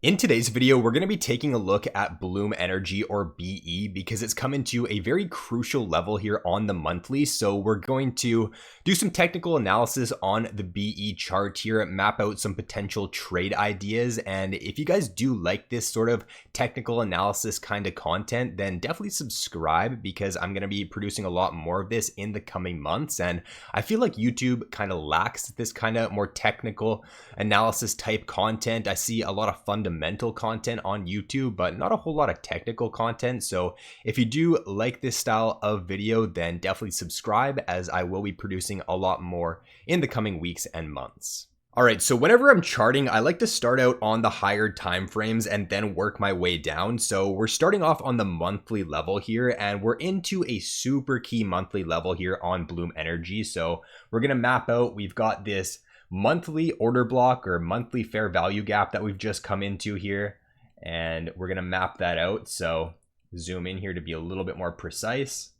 In today's video, we're going to be taking a look at Bloom Energy, or BE, because it's come into a very crucial level here on the monthly. So we're going to do some technical analysis on the BE chart here, map out some potential trade ideas. And if you guys do like this sort of technical analysis kind of content, then definitely subscribe, because I'm going to be producing a lot more of this in the coming months. And I feel like YouTube kind of lacks this kind of more technical analysis type content. I see a lot of fundamental content on YouTube, but not a whole lot of technical content. So if you do like this style of video, then definitely subscribe, as I will be producing a lot more in the coming weeks and months. All right, so whenever I'm charting, I like to start out on the higher time frames and then work my way down. So we're starting off on the monthly level here, and we're into a super key monthly level here on Bloom Energy. So we're going to map out, we've got this monthly order block or monthly fair value gap that we've just come into here, and we're going to map that out. So zoom in here to be a little bit more precise.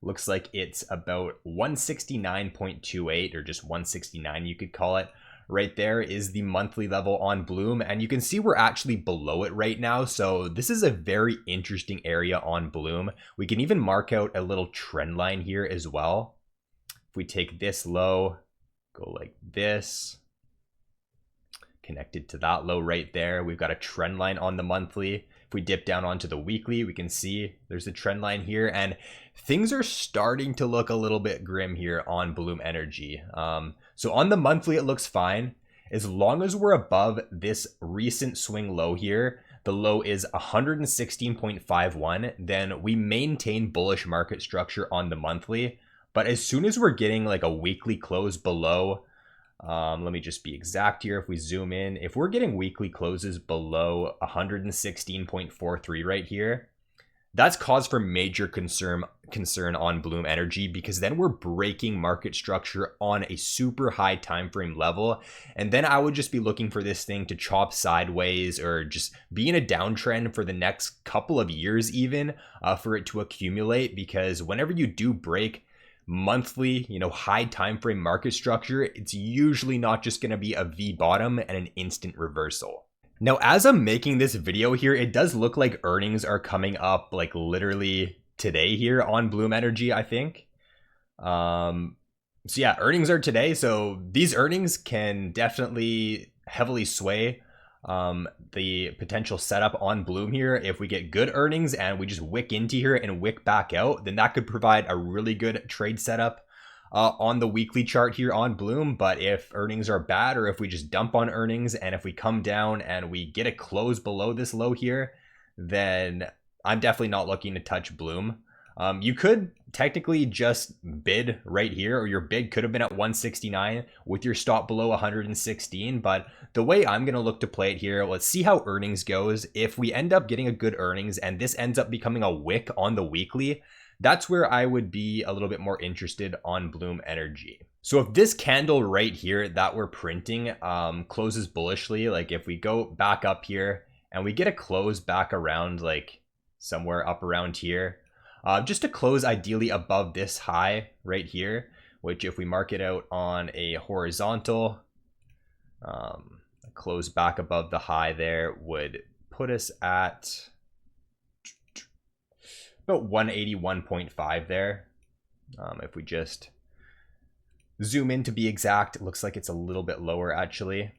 Looks like it's about 169.28, or just 169 you could call it. Right there is the monthly level on Bloom, and you can see we're actually below it right now. So this is a very interesting area on Bloom. We can even mark out a little trend line here as well. If we take this low, go like this, connected to that low right there, we've got a trend line on the monthly. If we dip down onto the weekly, we can see there's a trend line here, and things are starting to look a little bit grim here on Bloom Energy. So on the monthly, it looks fine. As long as we're above this recent swing low here, the low is 116.51, then we maintain bullish market structure on the monthly. But as soon as we're getting like a weekly close below, let me just be exact here. If we zoom in, if we're getting weekly closes below 116.43 right here, that's cause for major concern on Bloom Energy, because then we're breaking market structure on a super high time frame level. And then I would just be looking for this thing to chop sideways, or just be in a downtrend for the next couple of years even, for it to accumulate. Because whenever you do break monthly, high time frame market structure, it's usually not just going to be a V bottom and an instant reversal. Now, as I'm making this video here, it does look like earnings are coming up like literally today here on Bloom Energy, I think. So yeah, earnings are today. So these earnings can definitely heavily sway the potential setup on Bloom here. If we get good earnings and we just wick into here and wick back out, then that could provide a really good trade setup on the weekly chart here on Bloom. But if earnings are bad, or if we just dump on earnings, and if we come down and we get a close below this low here, then I'm definitely not looking to touch Bloom. You could technically just bid right here, or your bid could have been at 169 with your stop below 116. But the way I'm going to look to play it here, let's see how earnings goes. If we end up getting a good earnings and this ends up becoming a wick on the weekly, that's where I would be a little bit more interested on Bloom Energy. So if this candle right here that we're printing closes bullishly, like if we go back up here and we get a close back around like somewhere up around here, just to close ideally above this high right here, which if we mark it out on a horizontal, close back above the high there would put us at about 181.5 there. If we just zoom in to be exact, it looks like it's a little bit lower actually.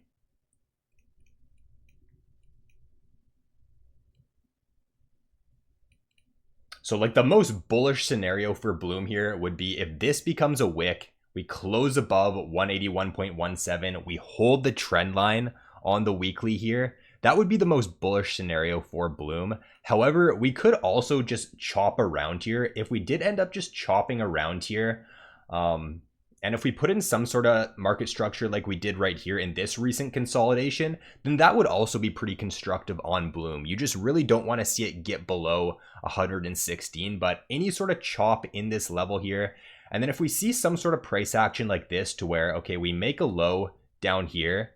So like the most bullish scenario for Bloom here would be if this becomes a wick, we close above 181.17, we hold the trend line on the weekly here. That would be the most bullish scenario for Bloom. However, we could also just chop around here. If we did end up just chopping around here, and if we put in some sort of market structure like we did right here in this recent consolidation, then that would also be pretty constructive on Bloom. You just really don't want to see it get below 116, but any sort of chop in this level here. And then if we see some sort of price action like this, to where, okay, we make a low down here.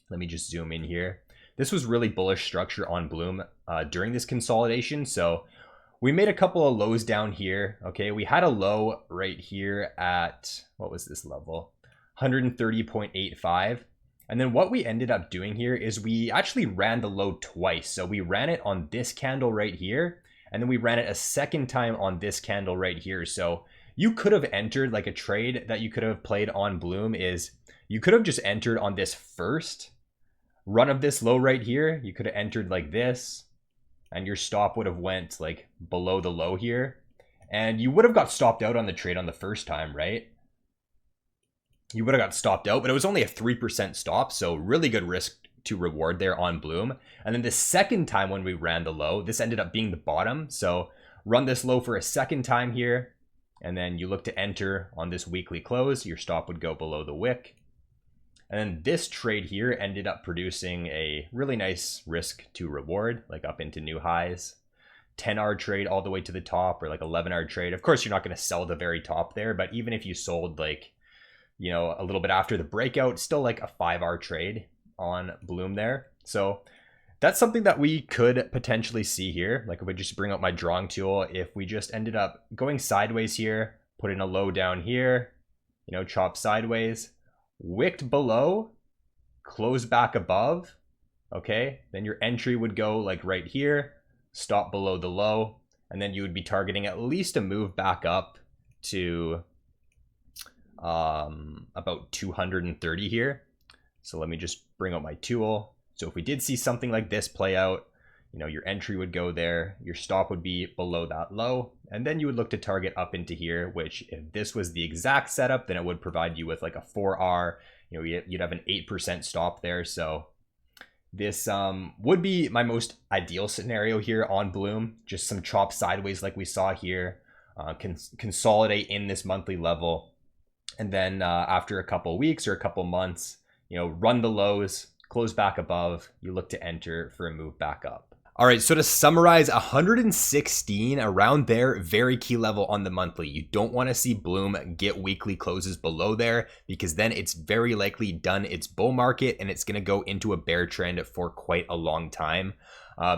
Let me just zoom in here. This was really bullish structure on Bloom during this consolidation. So we made a couple of lows down here. Okay, we had a low right here at, what was this level? 130.85. And then what we ended up doing here is we actually ran the low twice. So we ran it on this candle right here, and then we ran it a second time on this candle right here. So you could have entered, like a trade that you could have played on Bloom is you could have just entered on this first run of this low right here. You could have entered like this, and your stop would have went like below the low here, and you would have got stopped out on the trade on the first time, right? You would have got stopped out, but it was only a 3% stop, so really good risk to reward there on Bloom. And then the second time when we ran the low, this ended up being the bottom. So run this low for a second time here, and then you look to enter on this weekly close. Your stop would go below the wick. And then this trade here ended up producing a really nice risk to reward, like up into new highs. 10-hour trade all the way to the top, or like 11-hour trade. Of course, you're not going to sell the very top there, but even if you sold like, you know, a little bit after the breakout, still like a 5-hour trade on Bloom there. So that's something that we could potentially see here. Like if we just bring up my drawing tool, if we just ended up going sideways here, put in a low down here, you know, chop sideways, wicked below, close back above, okay, then your entry would go like right here, stop below the low, and then you would be targeting at least a move back up to about 230 here. So let me just bring out my tool. So if we did see something like this play out, you know, your entry would go there, your stop would be below that low, and then you would look to target up into here, which if this was the exact setup, then it would provide you with like a 4R, you know, you'd have an 8% stop there. So this would be my most ideal scenario here on Bloom, just some chop sideways like we saw here, consolidate in this monthly level. And then after a couple weeks or a couple months, you know, run the lows, close back above, you look to enter for a move back up. All right, so to summarize, 116 around there, very key level on the monthly. You don't want to see Bloom get weekly closes below there, because then it's very likely done its bull market and it's going to go into a bear trend for quite a long time.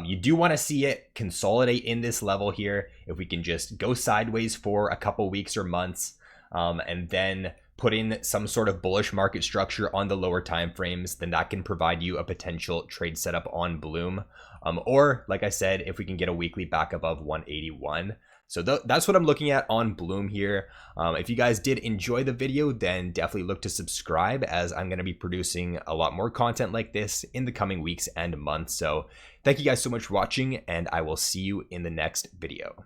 You do want to see it consolidate in this level here. If we can just go sideways for a couple weeks or months, and then put in some sort of bullish market structure on the lower time frames, then that can provide you a potential trade setup on Bloom. Or like I said, if we can get a weekly back above 181. So that's what I'm looking at on Bloom here. If you guys did enjoy the video, then definitely look to subscribe, as I'm going to be producing a lot more content like this in the coming weeks and months. So thank you guys so much for watching, and I will see you in the next video.